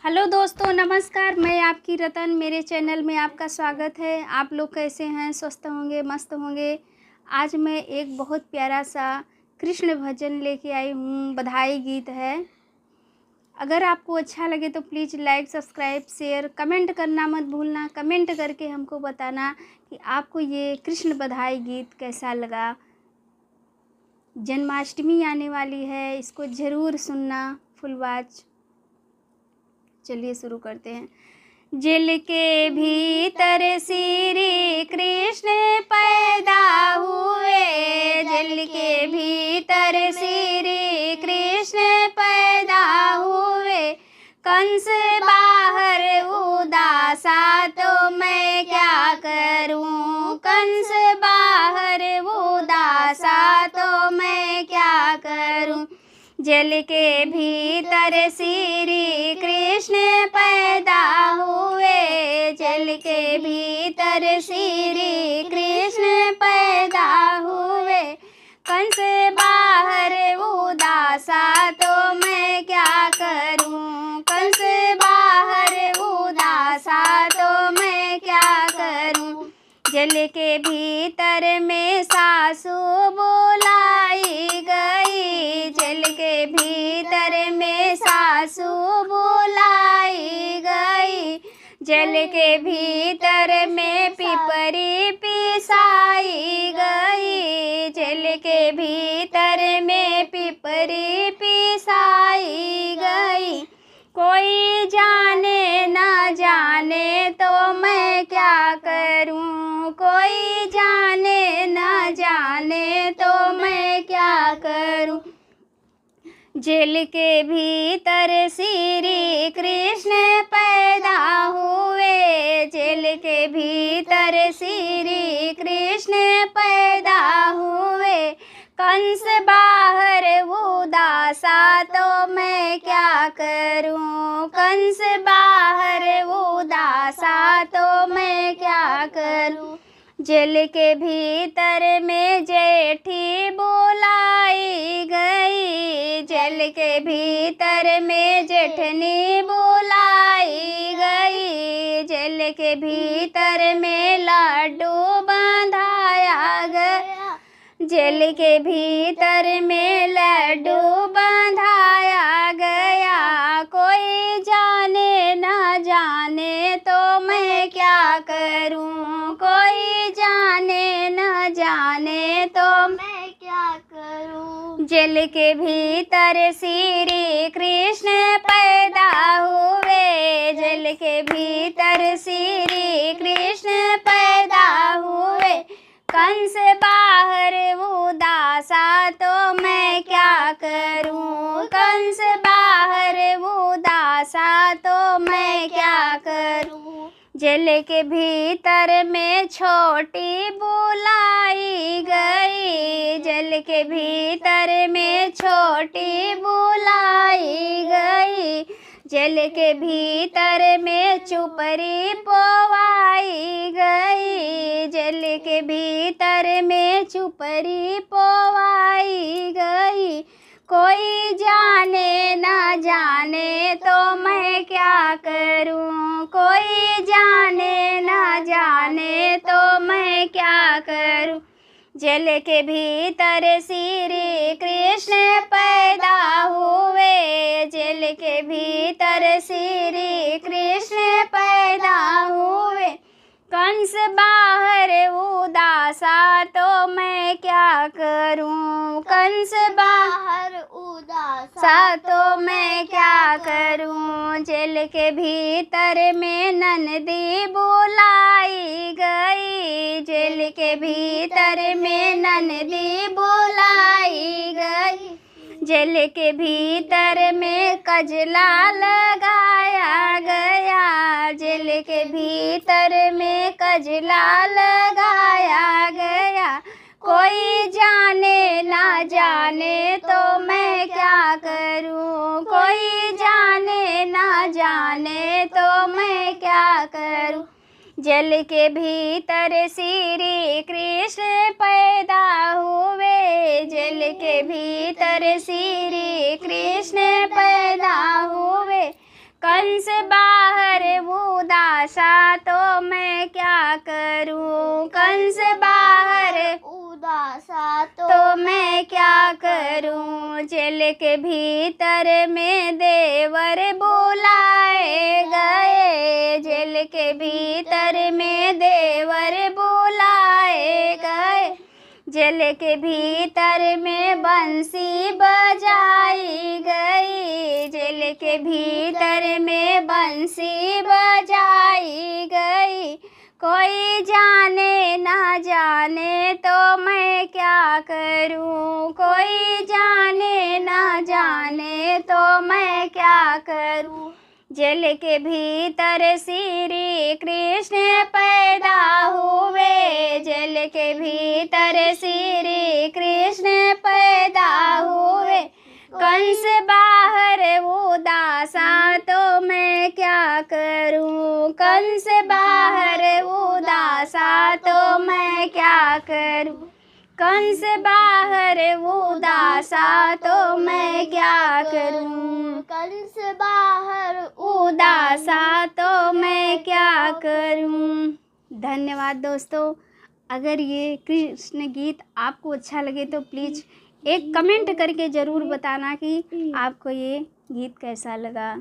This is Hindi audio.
हेलो दोस्तों, नमस्कार। मैं आपकी रतन, मेरे चैनल में आपका स्वागत है। आप लोग कैसे हैं? स्वस्थ होंगे, मस्त होंगे। आज मैं एक बहुत प्यारा सा कृष्ण भजन लेके आई हूँ। बधाई गीत है। अगर आपको अच्छा लगे तो please like, subscribe, share, comment करना मत भूलना। कमेंट करके हमको बताना कि आपको ये कृष्ण बधाई गीत कैसा लगा। जन्माष्टमी आने वाली है, इसको ज़रूर सुनना फुल वॉच। चलिए शुरू करते हैं। जेल के भीतर श्री कृष्ण पैदा हुए, जेल के भीतर श्री कृष्ण पैदा हुए। कंस बाहर उदासा तो मैं क्या करूं, कंस बाहर उदासा तो मैं क्या करूं। जेल के भीतर श्री कृष्ण पैदा हुए, जेल के भीतर श्री कृष्ण पैदा हुए। कंस बाहर उदासा तो मैं क्या करूं, कंस बाहर उदासा तो मैं क्या करूं। जेल के भीतर में सासू बुलाई गई, जेल के भीतर में सासू बुलाई गई। जेल के भीतर में पिपरी पिसाई गई, जेल के भीतर में पिपरी पिसाई गई। कोई जाने ना जाने तो मैं क्या करूं, कोई जाने ना जाने तो मैं क्या करूं। जेल के भीतर श्री कृष्ण पैदा हुए, जेल के भीतर श्री कृष्ण पैदा हुए। कंस बाहर उदासा तो मैं क्या करूं, कंस बाहर उदासा तो मैं क्या करूं। जेल के भीतर में जेठी बुलाई गई, जेल के भीतर में जेठनी बुलाई गई। जेल के भीतर में लड्डू बंधाया गया, जेल के भीतर में लड्डू बंधाया गया। कोई जाने ना जाने तो मैं क्या करूं, कोई जाने ना जाने तो मैं क्या करूं। जेल के भीतर श्री कृष्ण पैदा हुए, जेल के भीतर श्री कृष्ण पैदा हुए। कंस बाहर उदासा तो मैं क्या करूं, कंस बाहर उदासा तो मैं क्या करूं। जेल के भीतर में छोटी बुलाई गई, जेल के भीतर में छोटी बुलाई गई। जेल के भीतर में चुपरी पोवाई गई, जेल के भीतर में चुपरी पोवाई गई। कोई जाने ना जाने तो मैं क्या करूं, कोई जाने ना जाने तो मैं क्या करूं। जेल के भीतर श्री कृष्ण पैदा हुए, जेल के भीतर श्री कृष्ण पैदा हुए। कंस बाहर उदासा तो मैं क्या करूं, कंस बाहर उदासा तो मैं क्या करूं। जेल के भीतर में नंदी बुलाई गई, जेल के भीतर में नंदी बुलाई गई। जेल के भीतर में कजला लगाया गया, जेल के भीतर में कजला लगाया गया। कोई जाने ना जाने तो मैं क्या करूं, कोई जाने ना जाने तो मैं क्या करूं। जेल के भीतर श्री कृष्ण पैदा हुए, जेल के भीतर श्री कृष्ण पैदा हुए। कंस कंस बाहर उदासा तो मैं क्या करूं। जेल के भीतर में देवर बुलाए गए, जेल के भीतर में देवर बुलाए गए, जेल के भीतर में बंसी बजाई गई, जेल के भीतर में बंसी बजाई गई। कोई जाने ना जाने तो मैं क्या करूं, कोई जाने ना जाने तो मैं क्या करूं। जेल के भीतर श्री कृष्ण पैदा हुए, जेल के भीतर श्री कृष्ण पैदा हुए। कंस बाहर उदासा तो मैं क्या करूं, कंस बाहर उदासा तो मैं क्या करूं, कंस बाहर उदासा तो मैं क्या करूं, कंस बाहर उदासा तो मैं क्या करूं। धन्यवाद दोस्तों। अगर ये कृष्ण गीत आपको अच्छा लगे तो प्लीज़ एक कमेंट करके ज़रूर बताना कि आपको ये गीत कैसा लगा।